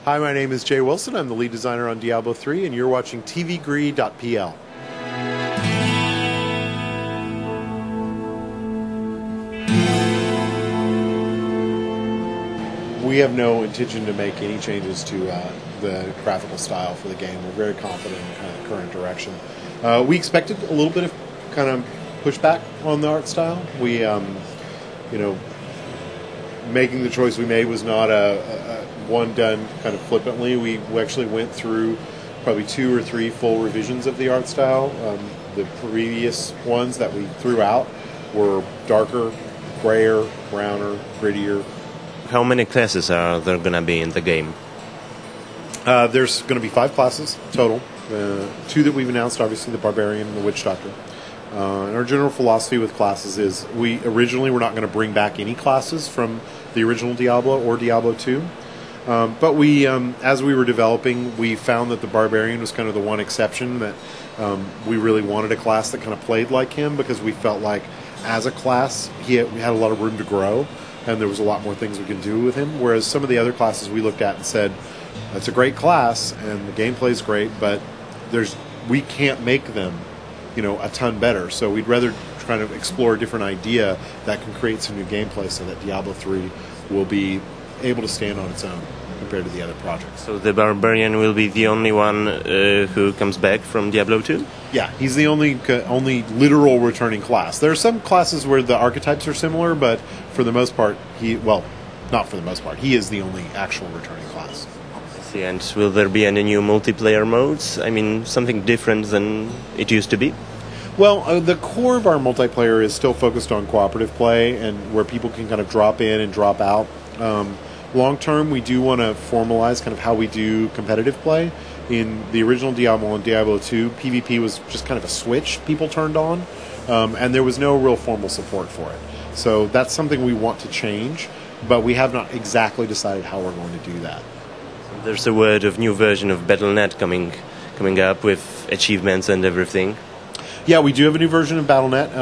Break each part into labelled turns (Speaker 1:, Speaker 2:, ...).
Speaker 1: Hi, my name is Jayem Wilsonem. I'm the lead designer on Diablo III, and you're watching tvgry.pl. We have no intention to make any changes to the graphical style for the game. We're very confident in kind of the current direction. We expected a little bit of kind of pushback on the art style. We, making the choice we made was not a one done kind of flippantly. We actually went through probably 2 or 3 full revisions of the art style. The previous ones that we threw out were darker, grayer, browner, grittier.
Speaker 2: How many classes are there going to be in the game?
Speaker 1: There's going to be 5 classes total. 2 that we've announced, obviously, the Barbarian and the Witch Doctor. And our general philosophy with classes is we originally were not going to bring back any classes from the original Diablo or Diablo II. But we, as we were developing, we found that the Barbarian was kind of the one exception that we really wanted a class that kind of played like him, because we felt like as a class we had a lot of room to grow and there was a lot more things we could do with him. Whereas some of the other classes we looked at and said, it's a great class and the gameplay's great, but we can't make them a ton better. So we'd rather try to explore a different idea that can create some new gameplay so that Diablo III will be able to stand on its own compared to the other projects.
Speaker 2: So the Barbarian will be the only one who comes back from Diablo II?
Speaker 1: Yeah, he's the only literal returning class. There are some classes where the archetypes are similar, but for the most part, not for the most part, he is the only actual returning class.
Speaker 2: I see. And will there be any new multiplayer modes? I mean, something different than it used to be?
Speaker 1: Well, the core of our multiplayer is still focused on cooperative play and where people can kind of drop in and drop out. Long term, we do want to formalize kind of how we do competitive play. In the original Diablo and Diablo II, PvP was just kind of a switch people turned on, and there was no real formal support for it. So that's something we want to change, but we have not exactly decided how we're going to do that.
Speaker 2: There's a word of new version of Battle.net coming up with achievements and everything.
Speaker 1: Yeah, we do have a new version of Battle.net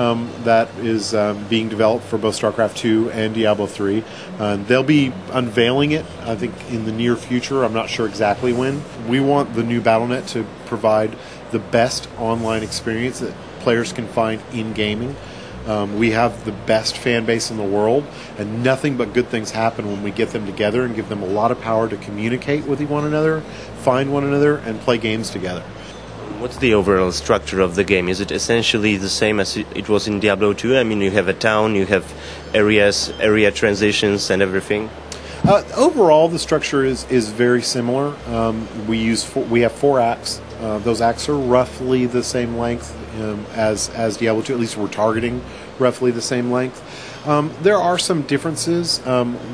Speaker 1: that is being developed for both StarCraft II and Diablo III. They'll be unveiling it, I think, in the near future. I'm not sure exactly when. We want the new Battle.net to provide the best online experience that players can find in gaming. We have the best fan base in the world, and nothing but good things happen when we get them together and give them a lot of power to communicate with one another, find one another, and play games together.
Speaker 2: What's the overall structure of the game? Is it essentially the same as it was in Diablo 2? I mean, you have a town, you have area transitions and everything.
Speaker 1: Overall, the structure is very similar. We have 4 acts. Those acts are roughly the same length as Diablo 2. At least we're targeting roughly the same length. There are some differences.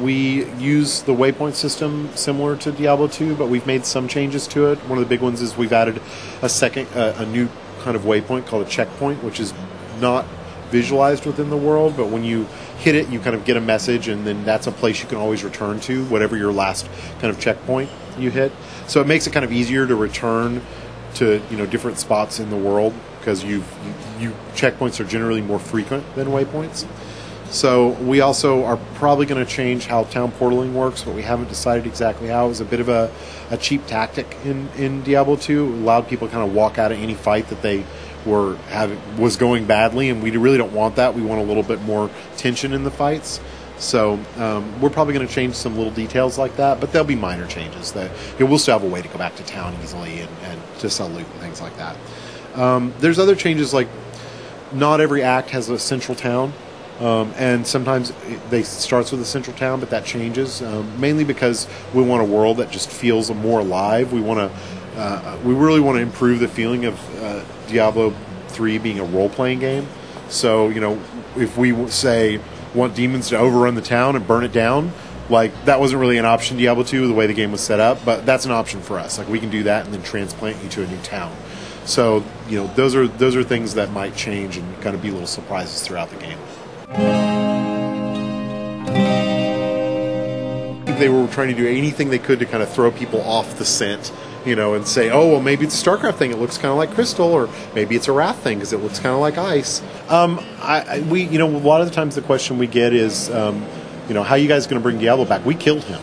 Speaker 1: We use the waypoint system similar to Diablo 2, but we've made some changes to it. One of the big ones is we've added a new kind of waypoint called a checkpoint, which is not visualized within the world, but when you hit it, you kind of get a message, and then that's a place you can always return to, whatever your last kind of checkpoint you hit. So it makes it kind of easier to return to different spots in the world, because checkpoints are generally more frequent than waypoints. So we also are probably going to change how town portaling works, but we haven't decided exactly how. It was a bit of a cheap tactic in Diablo 2. It allowed people to kind of walk out of any fight that they was going badly, and we really don't want that. We want a little bit more tension in the fights. So we're probably going to change some little details like that, but there'll be minor changes. We'll still have a way to go back to town easily and to sell loot and things like that. There's other changes, like not every act has a central town. And sometimes it starts with a central town, but that changes, mainly because we want a world that just feels more alive. We really want to improve the feeling of Diablo 3 being a role-playing game. So, if we want demons to overrun the town and burn it down, that wasn't really an option in Diablo 2, the way the game was set up, but that's an option for us. We can do that and then transplant you to a new town. So, those are things that might change and kind of be little surprises throughout the game. They were trying to do anything they could to kind of throw people off the scent, and say, oh, well, maybe it's a StarCraft thing, it looks kind of like crystal, or maybe it's a Wrath thing because it looks kind of like ice. A lot of the times the question we get is, how are you guys going to bring Diablo back? We killed him.